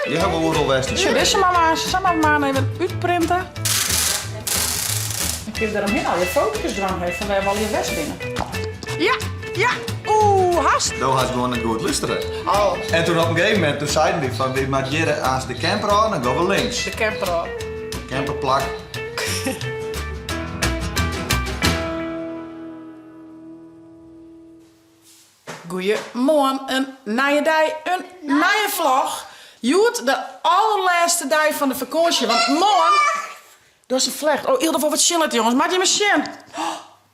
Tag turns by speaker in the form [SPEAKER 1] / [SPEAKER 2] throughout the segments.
[SPEAKER 1] Je hebt wel al Westen.
[SPEAKER 2] Zo, deze maar even uitprinten. Ik heb daaromheen al je foto's dwang heeft van wij hebben al je West binnen. Ja. Hast.
[SPEAKER 1] Dat was gewoon een goed luisteren.
[SPEAKER 2] Oh,
[SPEAKER 1] En toen op een gegeven moment toen zeiden die van we marcheren als de camper aan, dan gaan we links.
[SPEAKER 2] de camper al.
[SPEAKER 1] Camperplak.
[SPEAKER 2] Goeiemorgen, een nieuwe dag, een nieuwe vlog. Joet, de allerlaatste dag van de vakantie, want morgen... Dat is een vlecht. Oh, Ilde voor wat chillen jongens. Maak je machine.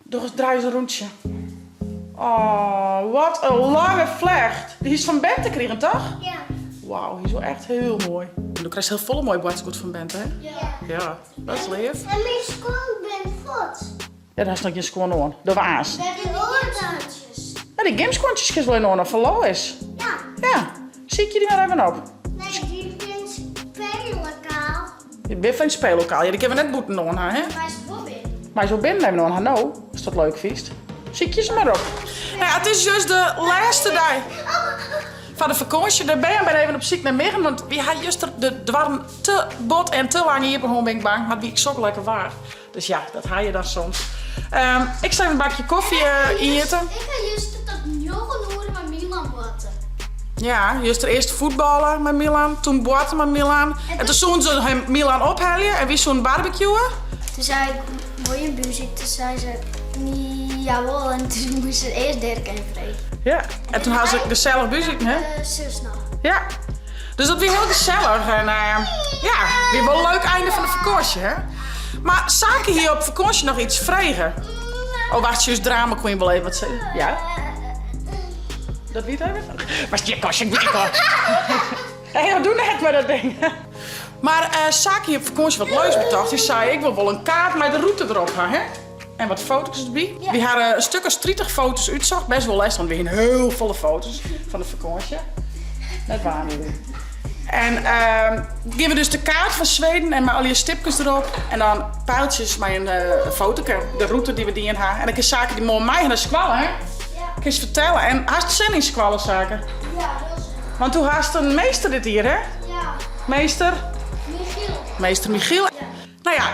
[SPEAKER 2] Door eens draai eens een rondje. Oh, wat een lange vlecht. Die is van Bente kregen, toch?
[SPEAKER 3] Ja.
[SPEAKER 2] Wauw, die is wel echt heel mooi. En je krijgt heel volle mooie boodschap van Bente, hè?
[SPEAKER 3] Ja.
[SPEAKER 2] Ja, dat is lief.
[SPEAKER 3] En mijn school bent goed.
[SPEAKER 2] Ja, daar is nog je schoon aan. De waas.
[SPEAKER 3] We hebben oortjes.
[SPEAKER 2] Ja, die gameschoentjes is wel in orde van is.
[SPEAKER 3] Ja.
[SPEAKER 2] Ja, zie ik je die maar even op.
[SPEAKER 3] Nee, die bent speellokaal.
[SPEAKER 2] Je bent van het speellokaal. Ja, die hebben we net boeten aan, hè?
[SPEAKER 3] Waar is Robin?
[SPEAKER 2] Maar zo binnen hebben we nog nou, als dat leuk viest. Zie ik je ze maar op. Nou ja, het is dus de laatste dag van de vakantie. Daar ben je maar even op ziek naar midden, want we hadden juist er waren te bot en te lang hier op een ben ik bang, maar die ik zo lekker waar. Dus ja, dat haal je dan soms. Ik sta een bakje koffie eten.
[SPEAKER 3] Ik ga juist tot nog een uur met Milan wachten.
[SPEAKER 2] Ja, juist eerst voetballen met Milan, toen boaten met Milan. En toen zoen ze hem Milan ophalen en wie zo'n barbecuen.
[SPEAKER 3] Toen zei ik, mooie muziek. Toen zei ze, jawel. En toen moest ze eerst Dirk en Freek.
[SPEAKER 2] Ja, en toen had ze gezellig muziek, hè?
[SPEAKER 3] Zus nog.
[SPEAKER 2] Ja. Dus dat weer heel gezellig. En ja, weer wel een leuk einde van de vakantie, hè? Maar zaken hier op vakantie nog iets vragen? Oh, wacht, juist drama kon je wel even wat zeggen. Ja? Dat weet hij weer. Maar je kost, ik weet het wel. Hé, wat doen net met dat ding? Maar zaken hier op vakantie wat leuks bedacht. Die zei, ik wil wel een kaart met de route erop gaan, hè? En wat foto's erbij.
[SPEAKER 3] Ja.
[SPEAKER 2] We hadden een stuk als 30 foto's uitzocht. Best wel les, want we hebben heel volle foto's van de vakantie. Dat waren we. En geven we dus de kaart van Zweden en met al je stipjes erop. En dan pijltjes met een foto, de route die we die in hebben. En dan kun je zaken die mooi mij naar squallen, hè?
[SPEAKER 3] Ja.
[SPEAKER 2] Kun je eens vertellen. En haast zin in squallen zaken.
[SPEAKER 3] Ja, heel zo.
[SPEAKER 2] Want toen haast een meester dit hier, hè?
[SPEAKER 3] Ja.
[SPEAKER 2] Meester?
[SPEAKER 3] Michiel.
[SPEAKER 2] Meester Michiel.
[SPEAKER 3] Ja.
[SPEAKER 2] Nou ja,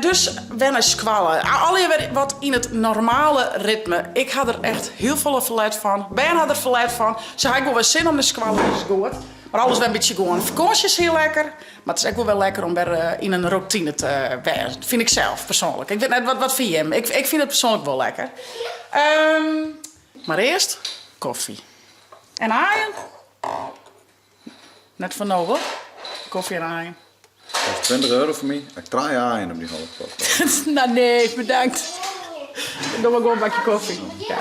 [SPEAKER 2] dus wennen squallen. Alweer wat in het normale ritme. Ik had er echt heel veel verleid van. Ben had er verleid van. Ze had ik wel weer zin om de squallen, dat is goed. Maar alles wel een beetje gewoon. Vakantie is heel lekker. Maar het is ook wel lekker om weer in een routine te werken. Dat vind ik zelf persoonlijk. Ik weet net, wat vind je hem? Ik vind het persoonlijk wel lekker. Maar eerst koffie. En haaien? Net van Nobel. Koffie en haaien.
[SPEAKER 1] Dat is 20 euro voor mij. Ik draai aan op die halve.
[SPEAKER 2] Nou nee, bedankt. Doe maar gewoon een bakje koffie. Ja.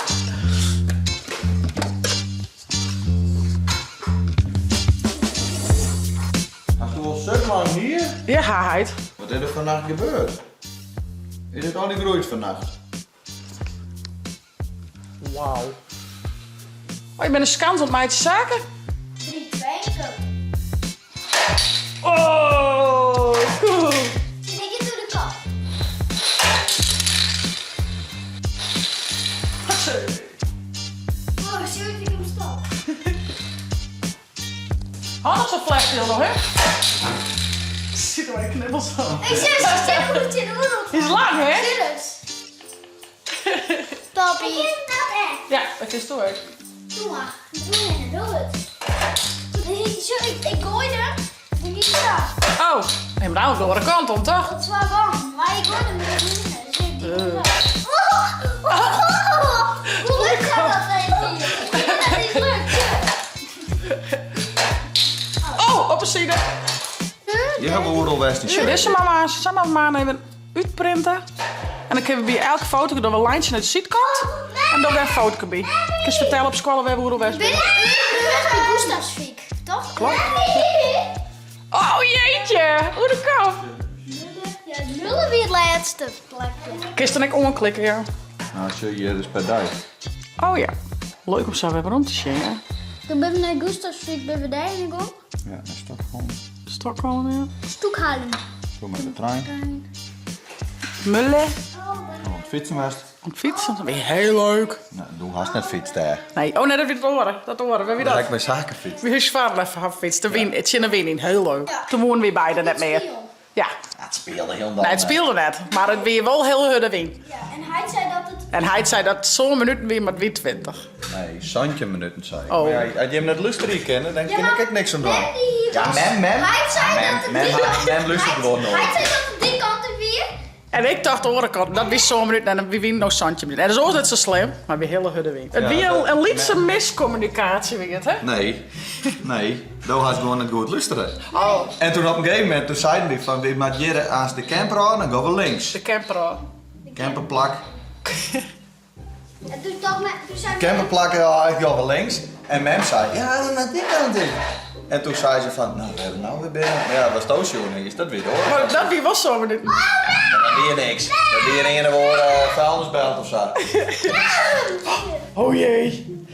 [SPEAKER 1] Als je wel zo lang hier,
[SPEAKER 2] Ja, haait.
[SPEAKER 1] wat is er vannacht gebeurd? Is het al niet groeid vannacht?
[SPEAKER 2] Wauw. Oh, je bent een skans op mij te zaken?
[SPEAKER 3] 3 weken.
[SPEAKER 2] Oh, cool.
[SPEAKER 3] Zit ik in de kop? Oh, zie ik hem stop.
[SPEAKER 2] Oh, dat is een flashbeeld nog, hè? Ziet er maar knibbels aan.
[SPEAKER 3] Ik zeg goed in de wereld.
[SPEAKER 2] Die is lang, hè?
[SPEAKER 3] Serieus. Toppie. Ik heb dat echt.
[SPEAKER 2] Ja, dat is door.
[SPEAKER 3] Doe maar. Doe het. Ik gooide hem. En niet gedaan.
[SPEAKER 2] Oh, nee, maar nou door de kant om, toch?
[SPEAKER 3] Dat is wel bang. Maar ik gooide hem niet binnen. Dus ik die gedaan. Hoe lukt dat even? Dat is leuk.
[SPEAKER 2] Oh, op een side.
[SPEAKER 1] Je hebt wel al Westen.
[SPEAKER 2] Zo, deze maar even uitprinten. En dan kunnen we bij elke foto door een lijntje naar de zijkant. En dan weer een foto bij. Ik eens vertellen op school waar we hoe West
[SPEAKER 3] Ben
[SPEAKER 2] bent.
[SPEAKER 3] je bij Gustavsvik, toch?
[SPEAKER 2] Klopt. Oh jeetje, hoe de kap.
[SPEAKER 3] Ja, nullen weer het laatste plekje.
[SPEAKER 2] Kist dan ik omklikken, ja.
[SPEAKER 1] Nou, zie je, dat is per dag.
[SPEAKER 2] Oh ja, leuk om zo even rond te zien, hè.
[SPEAKER 3] Toen ben ik naar Gustavsvik bij Verdijning ook.
[SPEAKER 1] Ja, naar Stockholm.
[SPEAKER 2] Stockholm, ja.
[SPEAKER 3] Stoekhalen.
[SPEAKER 1] Zo met de trein.
[SPEAKER 2] Mulle.
[SPEAKER 1] Op het fietsen was.
[SPEAKER 2] Om te fietsen, dat is heel leuk.
[SPEAKER 1] Nou, doe haast net fiets daar.
[SPEAKER 2] Nee, oh nee, dat weer het oren. Dat oren, wie
[SPEAKER 1] Dat
[SPEAKER 2] dat?
[SPEAKER 1] lijkt mij zakenfiets.
[SPEAKER 2] Wie is vader even gaan fietsen? Het zit een win in, heel leuk. Toen woonden we beide net meer. Ja,
[SPEAKER 1] Ja, het speelde heel
[SPEAKER 2] nee, het speelde net, maar het weer wel heel hudde win.
[SPEAKER 3] Ja, en hij zei dat het...
[SPEAKER 2] En hij zei dat zo'n minuten weer met wie 20.
[SPEAKER 1] Nee, Santje minuten zei.
[SPEAKER 2] Oh.
[SPEAKER 1] Maar ja, als je hem net luisteren kennen, dan
[SPEAKER 3] Ja,
[SPEAKER 1] kan
[SPEAKER 3] maar
[SPEAKER 1] ik niks aan doen.
[SPEAKER 3] Mem die
[SPEAKER 1] Ja,
[SPEAKER 3] was-
[SPEAKER 1] mem.
[SPEAKER 3] Hij zei dat het die kant...
[SPEAKER 1] Mem luistert gewoon nooit.
[SPEAKER 3] Hij zei dat het die kant er weer...
[SPEAKER 2] En ik dacht de andere kant, dat wist zo'n minuut en dan wie wint nog Santje minuten. En dat is ook net zo slim, maar weer hele hudde win. Het
[SPEAKER 1] Ja,
[SPEAKER 2] weer
[SPEAKER 1] dat-
[SPEAKER 2] een lietse miscommunicatie weer, hè?
[SPEAKER 1] Nee, daar had gewoon niet goed luisteren.
[SPEAKER 2] Oh,
[SPEAKER 1] En toen op een gegeven moment, toen zeiden we van, we maken hier als de camper aan, dan gaan we links.
[SPEAKER 2] de camper.
[SPEAKER 1] Camperplak.
[SPEAKER 3] En toen dacht me... Toen zei
[SPEAKER 1] Camperplak, ja, ik ga wel links. En mem zei, ja, dan naar die kant in. En toen zei ze van, nou, we hebben nou weer binnen. Maar ja, dat was toosjoen, is dat weer door.
[SPEAKER 2] Maar dat wie was zo'n minuut.
[SPEAKER 1] Dan doe je niks. Dan doe je in een woord vuilnisbelt of zo.
[SPEAKER 2] Oh jee.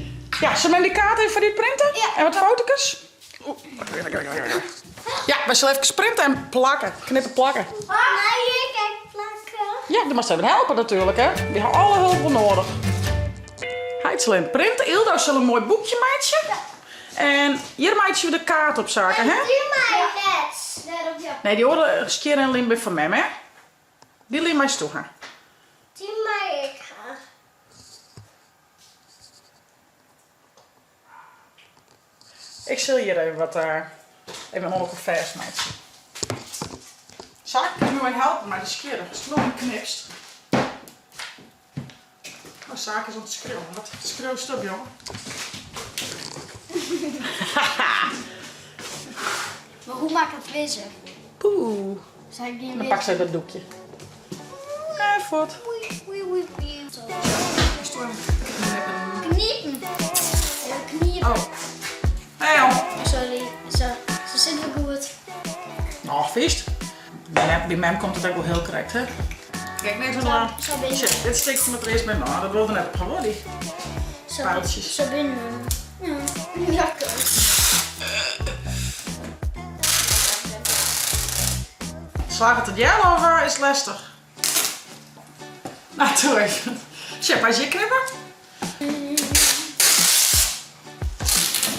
[SPEAKER 2] Ja, zullen we die kaart even voor dit printen?
[SPEAKER 3] Ja.
[SPEAKER 2] En wat foto's? Ja, we zullen even printen en plakken. Knippen plakken.
[SPEAKER 3] Ah, nee, kijk, plakken.
[SPEAKER 2] Ja, dan moest even helpen natuurlijk, hè. We hebben alle hulp wel nodig. Hij zal printen. Ildo zal een mooi boekje maken. En hier maakt je de kaart op zaken, hè?
[SPEAKER 3] Die mij net. Daarop, ja.
[SPEAKER 2] Nee, die horen Skier en Limburg van mij, hè? Die Lim mij toe, hè?
[SPEAKER 3] Die mij ik ga.
[SPEAKER 2] Ik zal hier even wat even nog een vers maken. Zaak, kun je mij helpen, maar die Skier is nog een knipst. Oh, Zaak is aan het schreeuwen. Wat schreeuwt op, jongen?
[SPEAKER 3] Maar hoe maak ik het wissen?
[SPEAKER 2] Poeh.
[SPEAKER 3] Zou ik die
[SPEAKER 2] Dan
[SPEAKER 3] wissen?
[SPEAKER 2] pak zij dat doekje. Even wat.
[SPEAKER 3] Oei. Zo. Kniepen. Knieën.
[SPEAKER 2] Oh. Hé, joh.
[SPEAKER 3] Sorry. Ze zitten goed.
[SPEAKER 2] Nou, vist. Bij mij komt het ook wel heel correct, hè? Kijk, nee, van daar.
[SPEAKER 3] Zo binnen.
[SPEAKER 2] Shit, dit steekt me het eerst bij. Nou, dat wilde net op gewoon die. Paaltjes.
[SPEAKER 3] Zo binnen. Ja. Lekker.
[SPEAKER 2] Slaat het jij of is het lastig? Nou, doe even. Shit, maar is je knippen?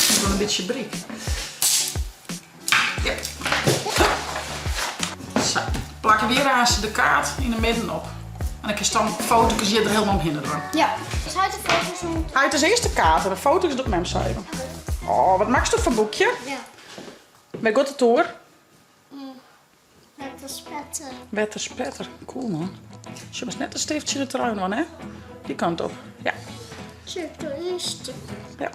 [SPEAKER 2] Ik wil een beetje briek. Ja. Zo, plakken weer aan de kaart in de midden op. En dan kun je dan foto's hier er helemaal omheen doen.
[SPEAKER 3] Ja. Is hij de foto's doen?
[SPEAKER 2] Uit de eerste kaart en de foto's doet mem schrijven. Oh, wat maakt je toch voor boekje?
[SPEAKER 3] Ja.
[SPEAKER 2] Ben goed de toer?
[SPEAKER 3] Lekker spetten.
[SPEAKER 2] Wetter spetter. Cool man. Je was net een stiftje de trui aan, hè? Die kant op. Ja.
[SPEAKER 3] Circulisten.
[SPEAKER 2] Ja.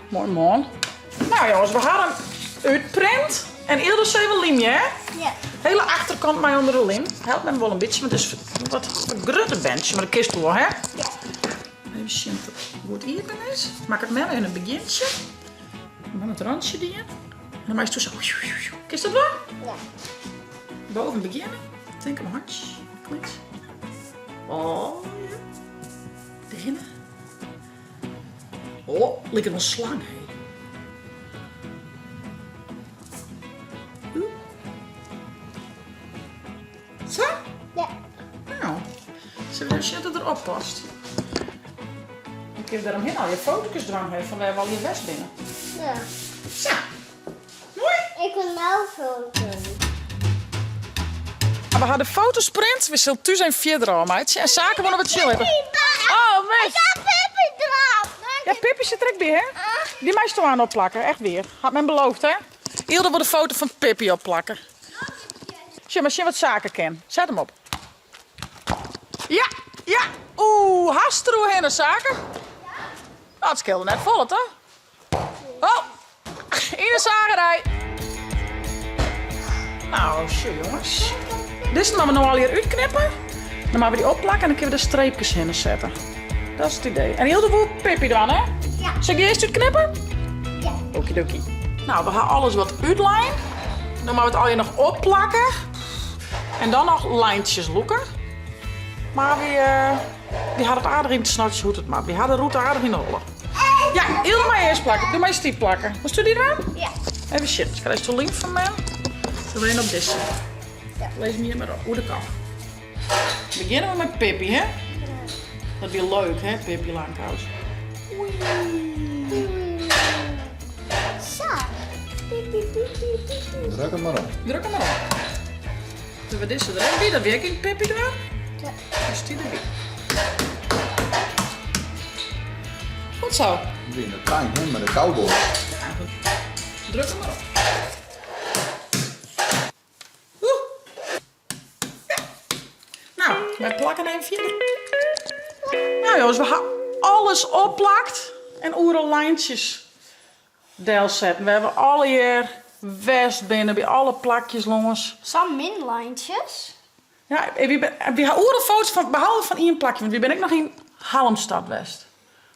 [SPEAKER 2] Mooi man. Nou jongens, we gaan hem uitprint. En eerder zijn we limje, hè?
[SPEAKER 3] Ja.
[SPEAKER 2] Hele achterkant mij onder de lim. Helpt me wel een beetje, want het is wat een grutte bandje. Maar de kist wel, hè?
[SPEAKER 3] Ja.
[SPEAKER 2] Even zien hoe het hier is. Maak het met in een begintje. Dan het randje die in. En dan maak je het zo. Kist dat wel?
[SPEAKER 3] Ja.
[SPEAKER 2] Boven beginnen. Denk een hartje. Klinkt. Oh, ja. Beginnen. Oh, ligt er een slang, hé. Zo?
[SPEAKER 3] Ja.
[SPEAKER 2] Nou, zullen we zien dat het erop past? Ik heb daaromheen al je foto's eraan heeft van wij hebben al je best binnen.
[SPEAKER 3] Ja.
[SPEAKER 2] Zo. Mooi.
[SPEAKER 3] Ik wil nou foto's.
[SPEAKER 2] We hadden foto's print, we zullen tu zijn 4 dramaatje en zaken willen we chill hebben. Oh, nee.
[SPEAKER 3] Ik heb Pippi eraf.
[SPEAKER 2] Ja, Pippi zit er ook bij, hè? Die mij toch aan opplakken, echt weer. Had men beloofd, hè? Hilde wil de foto van Pippi opplakken. Zie maar, zie wat zaken ken. Zet hem op. Ja, ja. Oeh, hastroe heen zaken. Nou, het scheelde net vol, toch? Oh, in de zagerij. Nou, zo jongens. Dit gaan we nou al hier uitknippen. Dan maken we die opplakken en dan kunnen we de streepjes in zetten. Dat is het idee. En Hilde wil Pippi dan, hè?
[SPEAKER 3] Ja.
[SPEAKER 2] Zal ik die eerst uitknippen?
[SPEAKER 3] Ja.
[SPEAKER 2] Okidoki. Nou, we gaan alles wat uitlijnen. Dan moeten we het al hier nog opplakken. En dan nog lijntjes loeken. Maar wie had het aardig in het snotje, hoe het maar. Wie had de route aardig in de rollen. Ja, Hilde maar eerst plakken. Doe maar eens die plakken. Moest u die dan?
[SPEAKER 3] Ja.
[SPEAKER 2] Even shit. Ik ga eens de link van mij. Alleen op deze.
[SPEAKER 3] Ja.
[SPEAKER 2] Lees me hier maar op. Hoe de kan. Beginnen we met Pippi, hè?
[SPEAKER 3] Ja.
[SPEAKER 2] Dat weer leuk, hè, Pippi Langkous.
[SPEAKER 3] Zo. Piep, piep, piep, piep, piep.
[SPEAKER 1] Druk hem maar op.
[SPEAKER 2] Druk hem maar op. Doen we deze erin? Wie dat werking, Pippi, daar?
[SPEAKER 3] Ja.
[SPEAKER 2] Dus die erbij. Goed zo.
[SPEAKER 1] Wie in de tuin, hè, met de cowboy.
[SPEAKER 2] Druk hem maar op. Oeh. Ja. Nou, wij plakken even verder. Nou jongens, we gaan alles opplakt en oeren lijntjes deel zetten. We hebben alle hier west binnen bij alle plakjes, jongens.
[SPEAKER 3] Zo'n minlijntjes.
[SPEAKER 2] Ja, we gaan oeren foto's van, behalve van één plakje, want we ben ik nog in Halmstad West.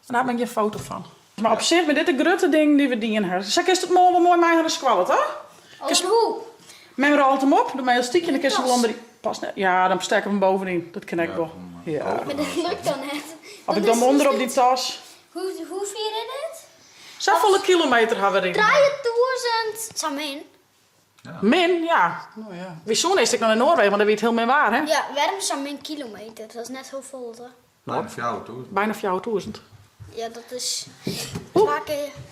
[SPEAKER 2] En daar ben ik je foto van. Maar op zich, met dit de grote ding die we dienen hebben. Zeg, is het mooi mij gaan squallen, hè?
[SPEAKER 3] Hoe?
[SPEAKER 2] Mijn rolt hem op, doe mij een stiekje en dan kun je hem onder die... Pas net. Ja, dan steek ik hem bovenin. Dat ken ik wel. Ja.
[SPEAKER 3] Maar dat lukt dan net.
[SPEAKER 2] Of ik dan onder op die tas.
[SPEAKER 3] Hoe vier je dit?
[SPEAKER 2] Zoveel kilometer hebben we erin.
[SPEAKER 3] 3000. Zo min.
[SPEAKER 2] Min, ja. Nou ja. Wieso is ik nog in Noorwegen, maar dat weet heel meer waar, hè?
[SPEAKER 3] Ja, waarom zo min kilometer? Dat is net zo vol, hè?
[SPEAKER 1] Blijf voor jou, toe.
[SPEAKER 2] Bijna 4000.
[SPEAKER 3] Ja, dat is...
[SPEAKER 2] Oeh.
[SPEAKER 3] Vaak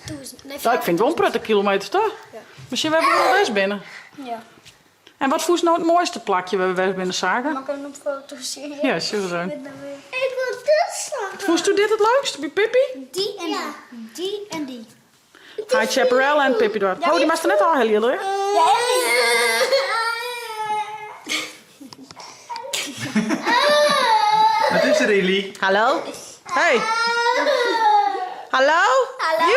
[SPEAKER 3] 1000. Nee,
[SPEAKER 2] Nou, ik vind het wel een prettig kilometer, toch?
[SPEAKER 3] Ja.
[SPEAKER 2] Misschien hebben we wel best binnen.
[SPEAKER 3] Ja.
[SPEAKER 2] En wat voelt nou het mooiste plakje waar we best binnen zagen?
[SPEAKER 3] Mag ik hem op foto's zien?
[SPEAKER 2] Ja, sowieso.
[SPEAKER 3] Ik wil dit zagen.
[SPEAKER 2] Voest u dit het leukst bij Pippi?
[SPEAKER 3] Die en die. Die en die.
[SPEAKER 2] Hi Chaparral en Pippi door. Oh, die was er net al heel heel, hè?
[SPEAKER 1] Wat is er, Ellie?
[SPEAKER 2] Hallo? Hey. Hallo?
[SPEAKER 3] Hallo.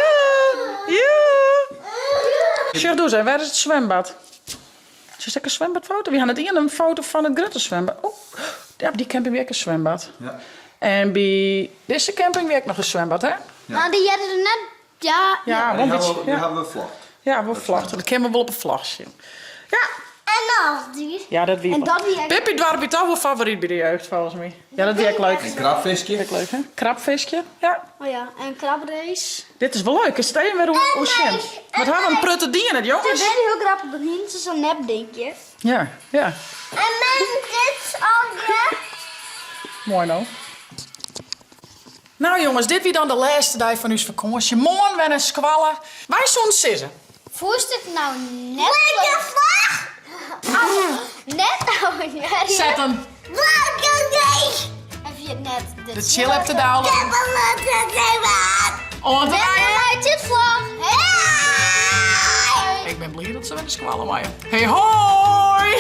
[SPEAKER 2] Zeg, doe eens, waar is het zwembad? Is dat een zwembadfoto? We gaan het hier een foto van het grote zwembad. Oh, ja, die camping werkt een zwembad.
[SPEAKER 1] Ja.
[SPEAKER 2] En bij deze camping werkt nog een zwembad, hè?
[SPEAKER 3] Nou, die hadden er net... Ja.
[SPEAKER 2] Ja,
[SPEAKER 1] Die
[SPEAKER 2] want
[SPEAKER 1] hebben we,
[SPEAKER 2] ja.
[SPEAKER 1] hebben we vlog.
[SPEAKER 2] Ja, we vlachten. Dat kennen we wel op een vlag zien. Ja,
[SPEAKER 3] En nog die.
[SPEAKER 2] ja dat wie.
[SPEAKER 3] En dat wie ik...
[SPEAKER 2] Pippi Dwarp is toch wel favoriet bij de jeugd, volgens mij. Ja, dat werkt leuk.
[SPEAKER 1] Een krabvisje.
[SPEAKER 2] Werkt leuk, hè? Krabvisje. Ja.
[SPEAKER 3] Oh ja, en krabrace.
[SPEAKER 2] Dit is wel leuk. Is het even weer hoe sint. Wat hebben we een prutte dieren, het
[SPEAKER 3] Het
[SPEAKER 2] jongens?
[SPEAKER 3] is heel grappig, dat hinten ze zo'n nep denkje.
[SPEAKER 2] Ja, ja.
[SPEAKER 3] En mijn dit ook,
[SPEAKER 2] Mooi nou. Nou jongens, dit weer dan de laatste dag van uw vakantie. Morgen weer een squallen. Wij zullen zitten.
[SPEAKER 3] Voest het nou net... Lekker vlag! Net nou, ja.
[SPEAKER 2] Zet hem
[SPEAKER 3] Heb je het net...
[SPEAKER 2] de chill op te downloaden. Ontdraaien.
[SPEAKER 3] Uit dit vlag!
[SPEAKER 2] Ik ben blij dat ze weer de squallen waaien. Hey hoi!